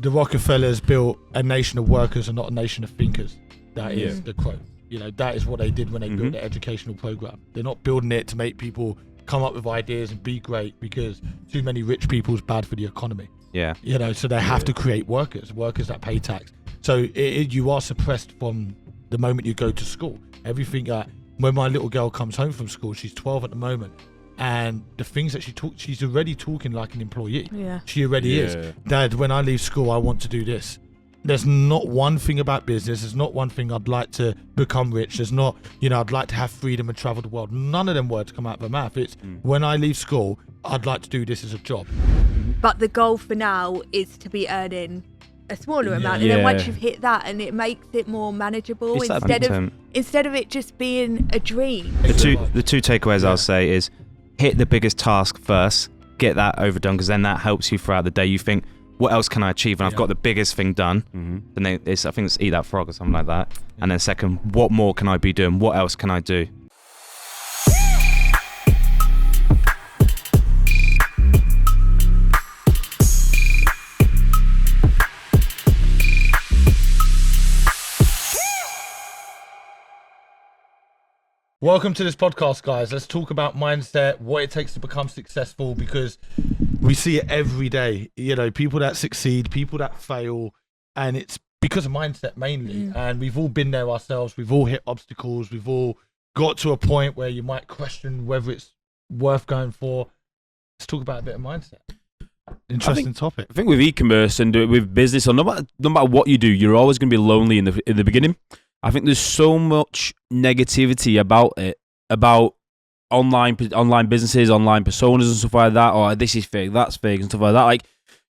the Rockefellers built a nation of workers and not a nation of thinkers. That is the quote. You know, that is what they did when they built the educational program. They're not building it to make people come up with ideas and be great, because too many rich people is bad for the economy. Yeah. You know, so they have to create workers that pay tax. So you are suppressed from the moment you go to school. Everything when my little girl comes home from school, she's 12 at the moment, and the things that she's already talking like an employee. Yeah. She already is. Dad, when I leave school, I want to do this. There's not one thing about business. There's not one thing I'd like to become rich. There's not, I'd like to have freedom and travel the world. None of them words come out of her mouth. It's when I leave school, I'd like to do this as a job. But the goal for now is to be earning a smaller amount, and then once you've hit that, and it makes it more manageable instead of it just being a dream. The two takeaways I'll say is hit the biggest task first, get that overdone, because then that helps you throughout the day. You think, what else can I achieve? And I've got the biggest thing done. Then I think it's eat that frog or something like that. And then second, what more can I be doing? What else can I do? Welcome to this podcast, guys. Let's talk about mindset, what it takes to become successful, because we see it every day. People that succeed, people that fail, and it's because of mindset mainly. And we've all been there ourselves. We've all hit obstacles. We've all got to a point where you might question whether it's worth going for. Let's talk about a bit of mindset. Interesting topic. I think with e-commerce and with business, or no matter what you do, you're always going to be lonely in the beginning. I think there's so much negativity about it, about online businesses, online personas and stuff like that. Or this is fake, that's fake, and stuff like that. Like,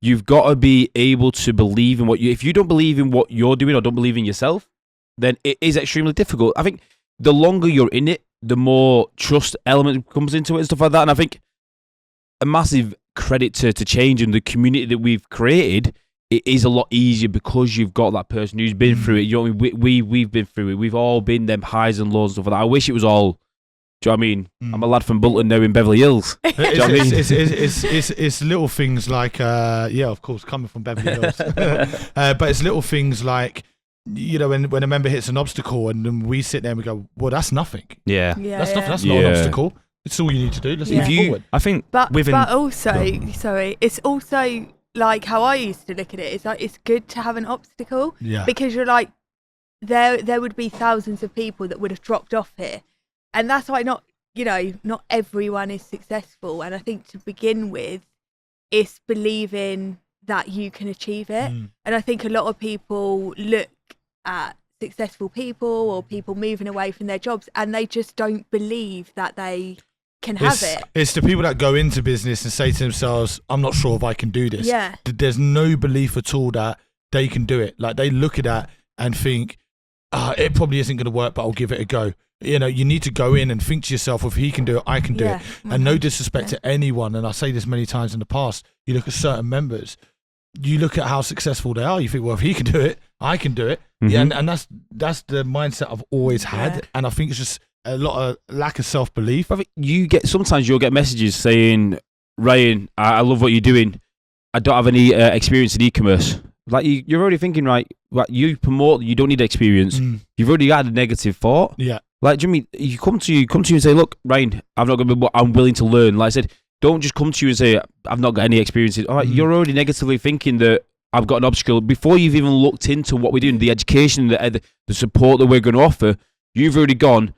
you've got to be able to believe in if you don't believe in what you're doing or don't believe in yourself, then it is extremely difficult. I think the longer you're in it, the more trust element comes into it and stuff like that. And I think a massive credit to Change and the community that we've created. It is a lot easier because you've got that person who's been through it. You know what I mean? We've been through it. We've all been them highs and lows and stuff like that. I wish it was all. Do you know what I mean? I'm a lad from Bolton now in Beverly Hills. It's little things like, of course, coming from Beverly Hills. But it's little things like, when a member hits an obstacle and then we sit there and we go, well, that's nothing. Yeah. That's nothing. That's not an obstacle. It's all you need to do. Let's move forward. I think, but also, it's also like how I used to look at it. It's like, it's good to have an obstacle, because you're like, there would be thousands of people that would have dropped off here, and that's why not everyone is successful. And I think to begin with, it's believing that you can achieve it. And I think a lot of people look at successful people or people moving away from their jobs, and they just don't believe that they can have it. It's the people that go into business and say to themselves, I'm not sure if I can do this. Yeah. There's no belief at all that they can do it. Like, they look at that and think, it probably isn't going to work, but I'll give it a go. You need to go in and think to yourself, if he can do it, I can do it. And no disrespect to anyone, and I say this many times in the past, you look at certain members, you look at how successful they are, you think, well, if he can do it, I can do it. Yeah, and that's the mindset I've always had. And I think it's just a lot of lack of self-belief. I think sometimes you'll get messages saying, Ryan, I love what you're doing. I don't have any experience in e-commerce. Like, you're already thinking, right, you promote, you don't need experience. You've already had a negative thought. Yeah. Like, Jimmy, you come to you and say, look, Ryan, I'm not going to be, I'm willing to learn. Like I said, don't just come to you and say, I've not got any experience. All right, you're already negatively thinking that I've got an obstacle. Before you've even looked into what we're doing, the education, the support that we're going to offer, you've already gone,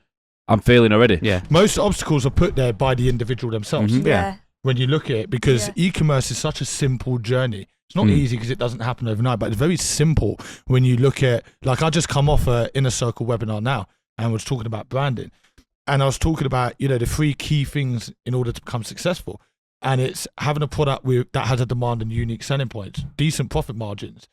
I'm failing already. Yeah. Most obstacles are put there by the individual themselves. Yeah. When you look at it, because e-commerce is such a simple journey. It's not easy because it doesn't happen overnight, but it's very simple when you look at, like, I just come off a Inner Circle webinar now and was talking about branding. And I was talking about, the 3 key things in order to become successful. And it's having a product that has a demand and unique selling points, decent profit margins,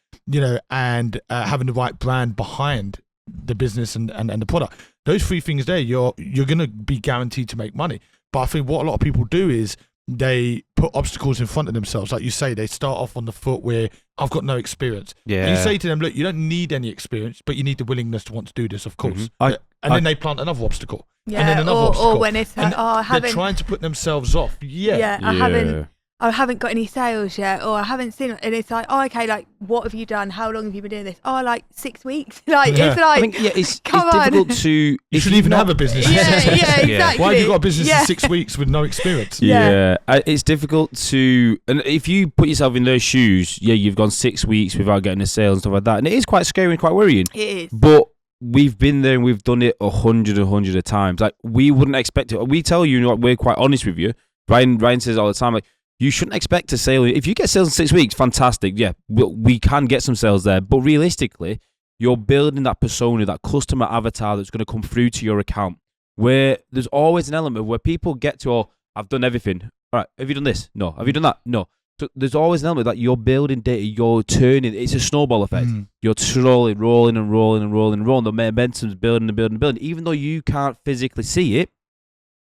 and having the right brand behind the business and the product. Those 3 things there, you're going to be guaranteed to make money. But I think what a lot of people do is they put obstacles in front of themselves. Like you say, they start off on the foot where I've got no experience. Yeah. And you say to them, look, you don't need any experience, but you need the willingness to want to do this, of course. Then they plant another obstacle. Yeah, and then another obstacle. Or when it's they're trying to put themselves off. I I haven't got any sales yet, or I haven't seen it. And it's like, oh, okay, like, what have you done? How long have you been doing this? Oh, like 6 weeks. Like, Yeah. it's like, I think it's come on. difficult to. You if shouldn't you've even not- have a business. yeah, exactly. Why have you got a business Yeah. in 6 weeks with no experience? Yeah. It's difficult to, and if you put yourself in those shoes, you've gone 6 weeks without getting a sale and stuff like that, and it is quite scary and quite worrying. It is. But we've been there and we've done it 100 of times. Like, we wouldn't expect it. We tell you, we're quite honest with you. Ryan says all the time, like, you shouldn't expect a sale. If you get sales in 6 weeks, fantastic. Yeah, we can get some sales there. But realistically, you're building that persona, that customer avatar that's going to come through to your account, where there's always an element where people get to, oh, I've done everything. All right, have you done this? No. Have you done that? No. So there's always an element that you're building data, you're turning, it's a snowball effect. You're slowly rolling. The momentum's building and building and building. Even though you can't physically see it,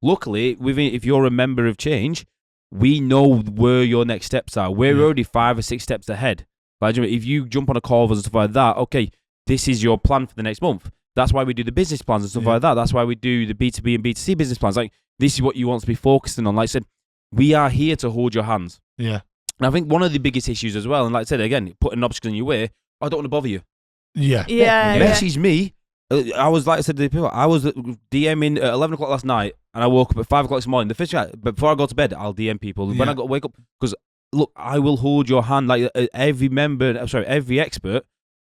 luckily, if you're a member of Change, we know where your next steps are. We're already 5 or 6 steps ahead. Like, if you jump on a call with us and stuff like that, okay, this is your plan for the next month. That's why we do the business plans and stuff like that. That's why we do the B2B and B2C business plans. Like, this is what you want to be focusing on. Like I said, we are here to hold your hands. Yeah. And I think one of the biggest issues as well, and like I said, again, putting obstacles in your way, I don't want to bother you. Yeah. Yeah. Message me. I was, like I said to the people, I was DMing at 11 o'clock last night, and I woke up at 5 o'clock this morning. The first thing, but before I go to bed, I'll DM people. When I got to wake up, because look, I will hold your hand. Like, every expert,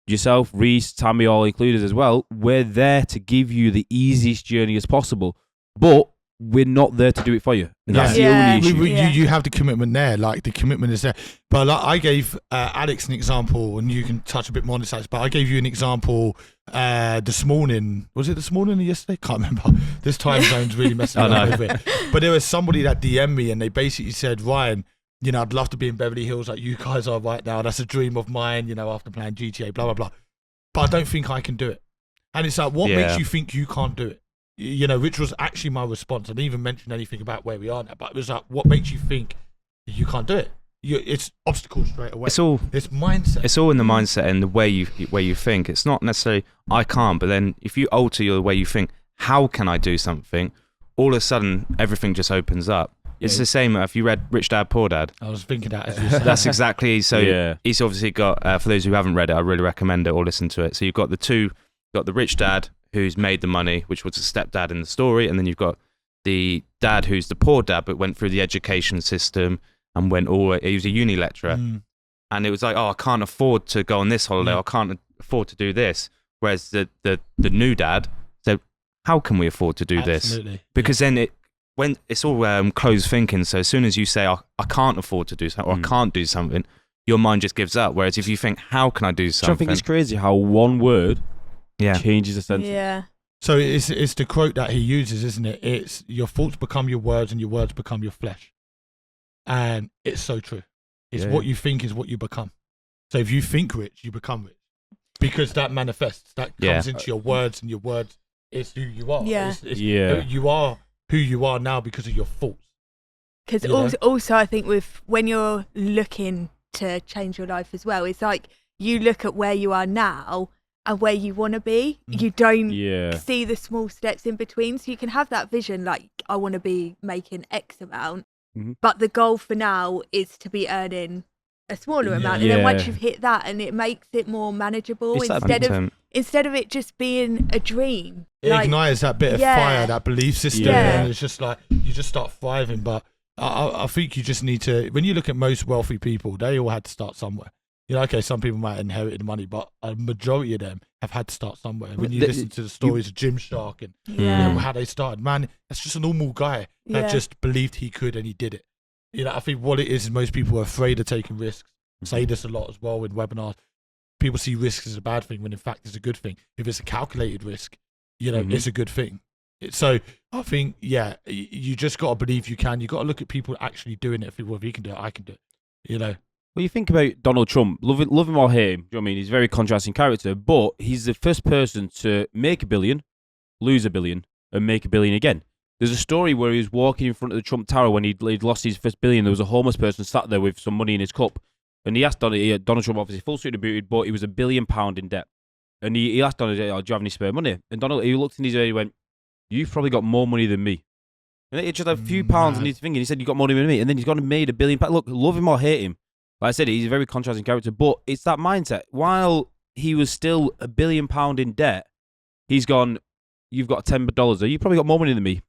yourself, Reese, Tammy, all included as well, we're there to give you the easiest journey as possible. But we're not there to do it for you. And that's the Yeah. only issue. You have the commitment there, like the commitment is there. But like, I gave Alex an example, and you can touch a bit more on this, Alex, but I gave you an example this morning. Was it this morning or yesterday? Can't remember. This time zone's really messing me up a bit. But there was somebody that DM'd me, and they basically said, Ryan, I'd love to be in Beverly Hills like you guys are right now. That's a dream of mine, after playing GTA, blah, blah, blah. But I don't think I can do it. And it's like, what makes you think you can't do it? Which was actually my response. I didn't even mention anything about where we are now, but it was like, what makes you think you can't do it? It's obstacles straight away. It's mindset. It's all in the mindset and the way you think. It's not necessarily I can't, but then if you alter your way you think, how can I do something? All of a sudden, everything just opens up. It's the same if you read Rich Dad Poor Dad. I was thinking that as you said. That's exactly so. He's obviously got. For those who haven't read it, I really recommend it or listen to it. So you've got the rich dad who's made the money, which was a stepdad in the story, and then you've got the dad who's the poor dad, but went through the education system and he was a uni lecturer, and it was like, oh, I can't afford to go on this holiday, I can't afford to do this. Whereas the new dad said, how can we afford to do this? Because then when it's all closed thinking. So as soon as you say, I can't afford to do something, or I can't do something, your mind just gives up. Whereas if you think, how can I do something? I think it's crazy how one word changes a sentence. Yeah. So it's the quote that he uses, isn't it? It's your thoughts become your words and your words become your flesh. And it's so true. It's what you think is what you become. So if you think rich, you become rich. Because that manifests, that comes into your words, and your words is who you are. Yeah. You are who you are now because of your thoughts. Because also I think when you're looking to change your life as well, it's like you look at where you are now and where you want to be. You don't see the small steps in between. So you can have that vision, like, I want to be making X amount, but the goal for now is to be earning a smaller amount. And then once you've hit that, and it makes it more manageable instead of it just being a dream. It ignites that bit of fire, that belief system, and it's just like you just start thriving. But I think you just need to, when you look at most wealthy people, they all had to start somewhere. Okay, some people might have inherited money, but a majority of them have had to start somewhere. When you listen to the stories of Gymshark and how they started, man, that's just a normal guy that just believed he could and he did it. I think what it is most people are afraid of taking risks. I say this a lot as well in webinars. People see risks as a bad thing when in fact it's a good thing. If it's a calculated risk, it's a good thing. So I think, you just got to believe you can. You got to look at people actually doing it. If he can do it, I can do it. Well, you think about Donald Trump, love him or hate him, do you know what I mean? He's a very contrasting character, but he's the first person to make $1 billion, lose $1 billion, and make $1 billion again. There's a story where he was walking in front of the Trump Tower when he'd lost his first $1 billion. There was a homeless person sat there with some money in his cup, and he asked Donald Trump, obviously full suit and booted, but he was £1 billion in debt. And he asked Donald, do you have any spare money? And Donald, he looked in his eye and he went, you've probably got more money than me. And it's just a few pounds and he's thinking, he said, you got more money than me. And then he's gone and made £1 billion. Look, love him or hate him. Like I said, he's a very contrasting character, but it's that mindset. While he was still £1 billion in debt, he's gone, you've got $10. You probably got more money than me.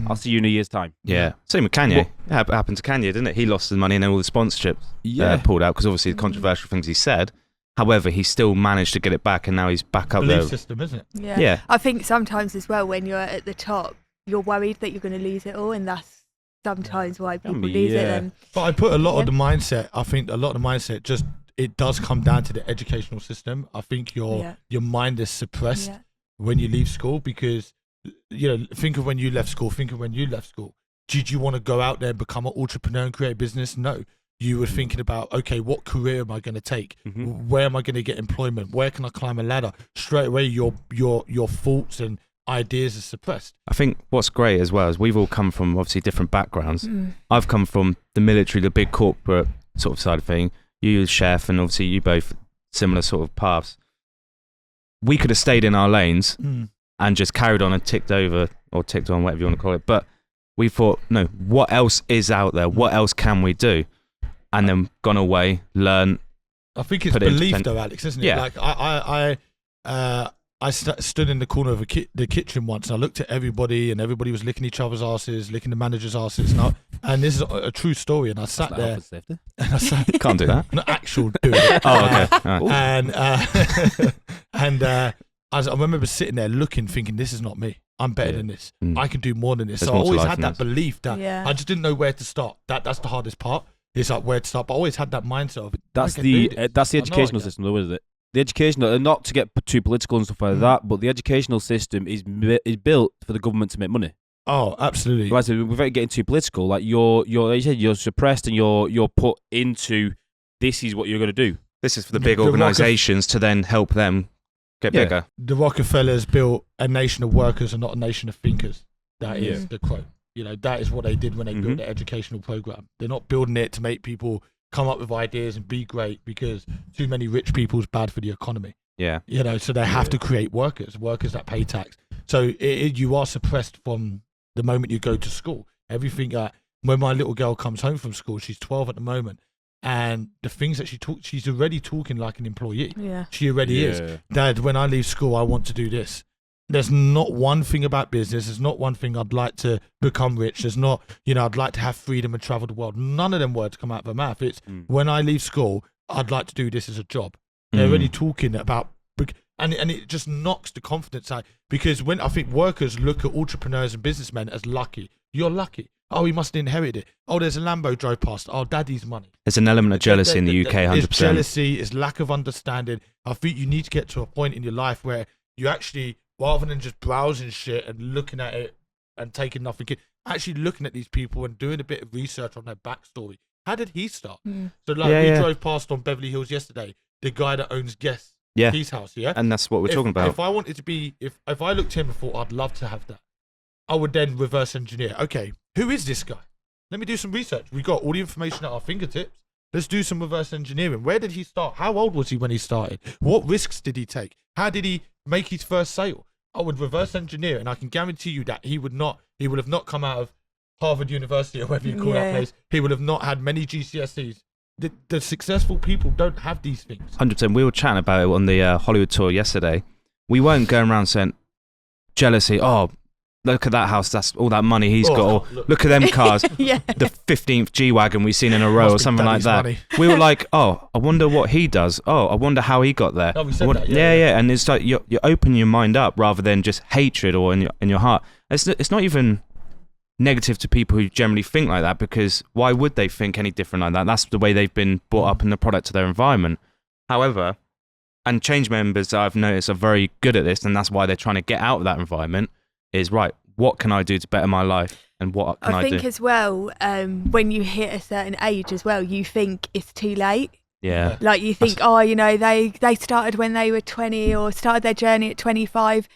I'll see you in a year's time. Yeah. Same with Kanye. It happened to Kanye, didn't it? He lost his money and then all the sponsorships pulled out because obviously the controversial things he said. However, he still managed to get it back and now he's back up there. Belief system, isn't it? Yeah. I think sometimes as well when you're at the top, you're worried that you're going to lose it all, and that's sometimes why people lose it. And but I put a lot of the mindset. I think a lot of the mindset just it does come down to the educational system. I think your mind is suppressed when you leave school because think of when you left school. Think of when you left school. Did you want to go out there and become an entrepreneur and create a business? No. You were thinking about, okay, what career am I going to take? Where am I going to get employment? Where can I climb a ladder? Straight away, your thoughts and ideas are suppressed. I think what's great as well is we've all come from obviously different backgrounds. I've come from the military, the big corporate sort of side of thing. You chef, and obviously you both similar sort of paths. We could have stayed in our lanes and just carried on and ticked on, whatever you want to call it. But we thought, no, what else is out there? What else can we do? And then gone away, learn. I think it's belief, though, Alex, isn't it? Yeah. Like I stood in the corner of the kitchen once, and I looked at everybody, and everybody was licking each other's asses, licking the manager's asses, and this is a true story. And I sat there, and I sat, can't do that. Not actual doing it. Oh, okay. I remember sitting there looking, thinking, this is not me. I'm better than this. I can do more than this. There's so I more to always life had than that this. belief that I just didn't know where to start. That's the hardest part. It's like where to start. But I always had that mindset of that's the educational system, though, isn't it? The educational, and not to get too political and stuff like that, but the educational system is built for the government to make money. Oh, absolutely. Right, so without getting too political, like you're like you said, you're suppressed and you're put into this is what you're going to do. This is for the big organisations to then help them get bigger. The Rockefellers built a nation of workers and not a nation of thinkers. That is the quote. That is what they did when they built their educational program. They're not building it to make people come up with ideas and be great because too many rich people is bad for the economy. Yeah. So they have to create workers that pay tax. So you are suppressed from the moment you go to school. Everything when my little girl comes home from school, she's 12 at the moment, and the things that she talks, she's already talking like an employee. Yeah. She already is. Dad, when I leave school, I want to do this. There's not one thing about business. There's not one thing I'd like to become rich. There's not, I'd like to have freedom and travel the world. None of them words come out of her mouth. It's when I leave school, I'd like to do this as a job. They're already talking about, and it just knocks the confidence out because when I think workers look at entrepreneurs and businessmen as lucky. You're lucky. Oh, he must have inherited it. Oh, there's a Lambo drove past. Oh, daddy's money. There's an element of jealousy in the UK, 100%. There's jealousy, there's lack of understanding. I think you need to get to a point in your life where you actually, rather than just browsing shit and looking at it and taking nothing, actually looking at these people and doing a bit of research on their backstory. How did he start? So we drove past on Beverly Hills yesterday, the guy that owns Guest Peace House, and that's what we're talking about. If I wanted to be, if I looked at him and thought I'd love to have that, I would then reverse engineer. Okay, who is this guy? Let me do some research. We got all the information at our fingertips. Let's do some reverse engineering. Where did he start? How old was he when he started? What risks did he take? How did he make his first sale? I would reverse engineer, and I can guarantee you that he would have not come out of Harvard University or whatever you call that place. He would have not had many GCSEs. The successful people don't have these things. 100%. We were chatting about it on the Hollywood tour yesterday. We weren't going around saying jealousy. Oh, look at that house. That's all that money he's got. Or, look at them cars. The 15th G-Wagon we've seen in a row or something like that. Money. We were like, oh, I wonder what he does. Oh, I wonder how he got there. No, we said that. Yeah. And it's like you open your mind up rather than just hatred or in your heart. It's not even negative to people who generally think like that, because why would they think any different like that? That's the way they've been brought up in the product of their environment. However, and change members I've noticed are very good at this, and that's why they're trying to get out of that environment, is right, what can I do to better my life, and what can I do? I think as well, when you hit a certain age as well, you think it's too late. Yeah. Like you think, they started when they were 20 or started their journey at 25.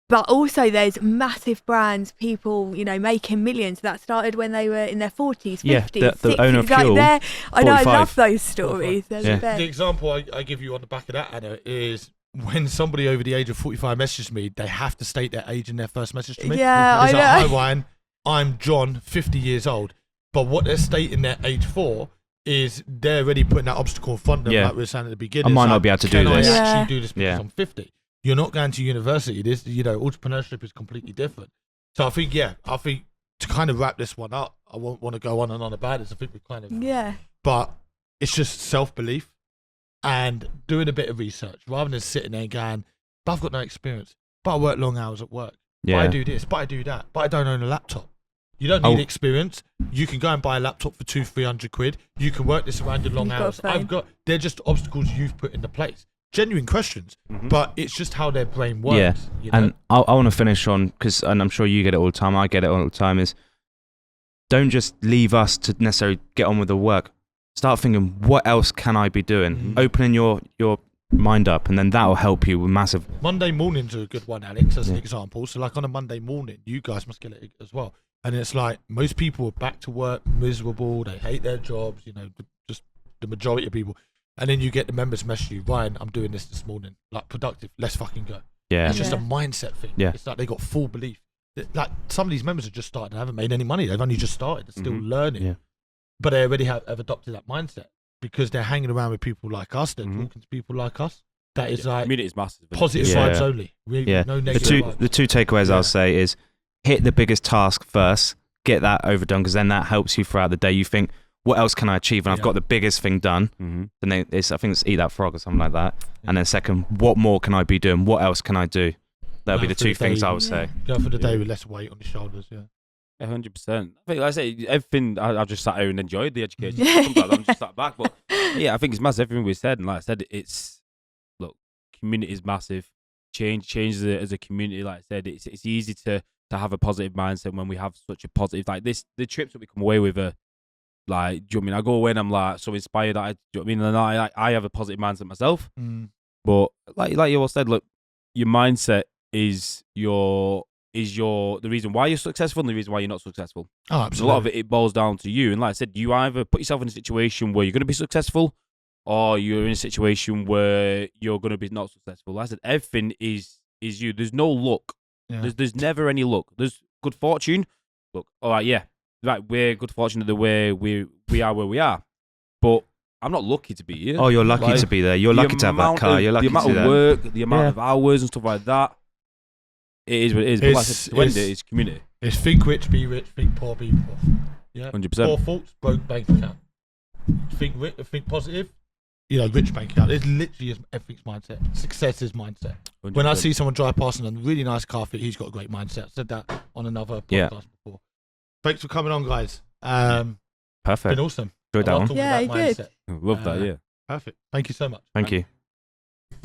But also there's massive brands, people, making millions that started when they were in their 40s, 50s, the 60s. owner of Fuel, I know, I 45. love those stories. The example I give you on the back of that, Anna, is when somebody over the age of 45 messages me, they have to state their age in their first message to me. Yeah, it's I like, know. hi, Ryan. I'm John, 50 years old, but what they're stating their age for is they're already putting that obstacle in front of them, Yeah. like we were saying at the beginning. I might It's not like, be able to can do I this. actually do this because Yeah. I'm 50? You're not going to university. This, entrepreneurship is completely different. So I think to kind of wrap this one up, I won't want to go on and on about this. I think we kind of, but it's just self-belief and doing a bit of research rather than sitting there and going, but I've got no experience, but I work long hours at work, but I do this, but I do that, but I don't own a laptop. You don't need experience. You can go and buy a laptop for 200-300 quid. You can work this around your long You've got hours. fame. They're just obstacles you've put into place. Genuine questions, but it's just how their brain works. Yeah, you know? and I want to finish on, and I'm sure you get it all the time, I get it all the time, is don't just leave us to necessarily get on with the work. Start thinking, what else can I be doing? Opening your mind up, and then that'll help you with massive. Monday mornings are a good one, Alex, as an example. So like on a Monday morning, you guys must get it as well. And it's like most people are back to work, miserable, they hate their jobs, just the majority of people. And then you get the members message you, Ryan, I'm doing this morning, like productive, let's fucking go. Yeah. It's just a mindset thing. Yeah. It's like they got full belief. Like some of these members have just started and haven't made any money. They've only just started. They're still learning. Yeah. But they already have adopted that mindset because they're hanging around with people like us. They're talking to people like us. That is like community is massive. positive Yeah. vibes only. No The negative vibes. two takeaways I'll say is hit the biggest task first, get that overdone, because then that helps you throughout the day. You think, what else can I achieve? And I've got the biggest thing done. Then I think it's eat that frog or something like that. And then second, what more can I be doing? What else can I do? That'll be the two things I would say. Go for the day with less weight on the shoulders. Yeah. 100%. I think, like I say, everything. I've just sat here and enjoyed the education. Sometimes I'm just sat back, but yeah, I think it's massive. Everything we said, and like I said, community is massive. Change as a community. Like I said, it's easy to have a positive mindset when we have such a positive like this. The trips that we come away with are like, do you know what I mean? I go away and I'm like so inspired. Do you know what I mean? And I have a positive mindset myself. But like you all said, look, your mindset is the reason why you're successful and the reason why you're not successful. Oh, absolutely. A lot of it boils down to you. And like I said, you either put yourself in a situation where you're going to be successful or you're in a situation where you're going to be not successful. Like I said, everything is you. There's no luck. Yeah. There's never any luck. There's good fortune. Look, all right, yeah. Right, we're good fortunate the way we are where we are. But I'm not lucky to be here. Oh, you're lucky to be there. You're lucky to have that car. You're lucky the amount to do of that. work, the amount of hours and stuff like that. It is what it is. But like I said, to end it, it's community. It's think rich, be rich. Think poor, be poor. Yeah. 100%. Poor faults, broke bank account. Think positive. Rich bank account. It's literally everything's mindset. Success is mindset. 100%. When I see someone drive past in a really nice car, he's got a great mindset. I said that on another podcast before. Thanks for coming on, guys. Perfect. Been awesome. Enjoyed that one. Talking about good. mindset. Love that, yeah. Perfect. Thank you so much. Thank you.